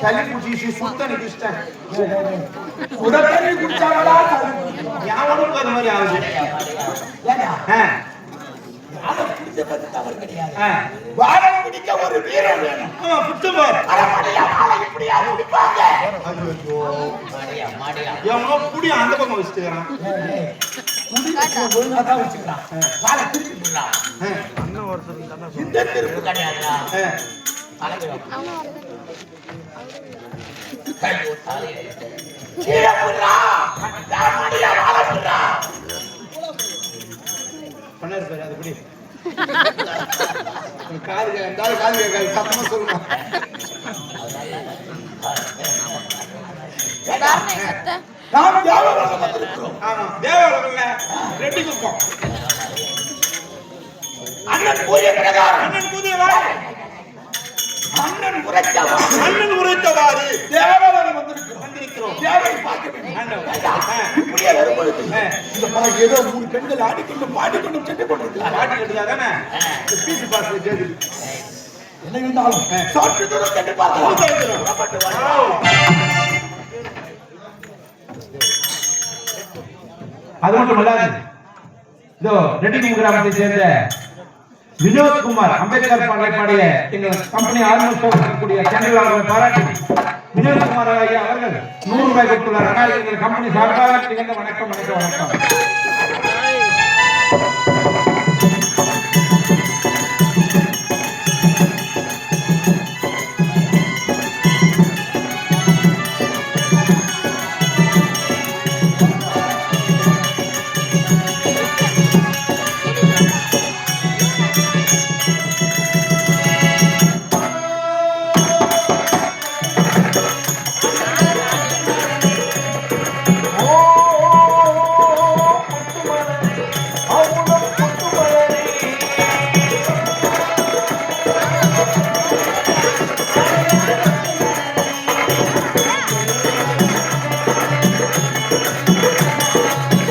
சளி குடிச்சு சுத்த நிக்கிட்டேன் உடனே குடிச்சாங்களா யாவனும் அது மாதிரி ஆகுது வாழை பிடிக்க ஒரு வீரம் வேணும். அந்த பக்கம் வச்சுக்கிறான் இந்த திருப்பு கிடையாதுடா. பண்ணாரு பேரு அதுபடி காது சத்தமா சொல்லணும். நாம் தேவலோகம் வந்திருக்கிறோம். ஆமா தேவலோகம்ல ரெட்டி குப்பம். அண்ணன் கூறிய பிரகாரம் அண்ணன் உரைத்தவாறு தேவலோகம் வந்திருக்கிறோம். தேவனை பார்க்க வேண்டும். இப்படியே வரும்பொழுது இந்த மாதிரி ஏதோ 3 பெண்கள் ஆடிக்கொண்டு பாடிக்கொண்டு சென்று கொண்டிருக்கிறார். பாடிக்கிட்டு தானே பீசி பாஸ் கேது என்ன இருந்தாலும் சற்று தூரம் சென்று பார்க்கலாம். அது மட்டும் இல்லாது இதோ ரெட்டிங் கிராமத்தை சேர்ந்த வினோத்குமார் அம்பேத்கர் பாடிய எங்கள் கம்பெனி ஆரம்பிக்கக்கூடிய சேனல் அவர்களை பாராட்டி வினோத்குமார் ஐயா அவர்கள் 100 ரூபாய் கொடுத்துள்ளார். எங்கள் கம்பெனி சார்பாக வணக்கம் வணக்கம் வணக்கம்.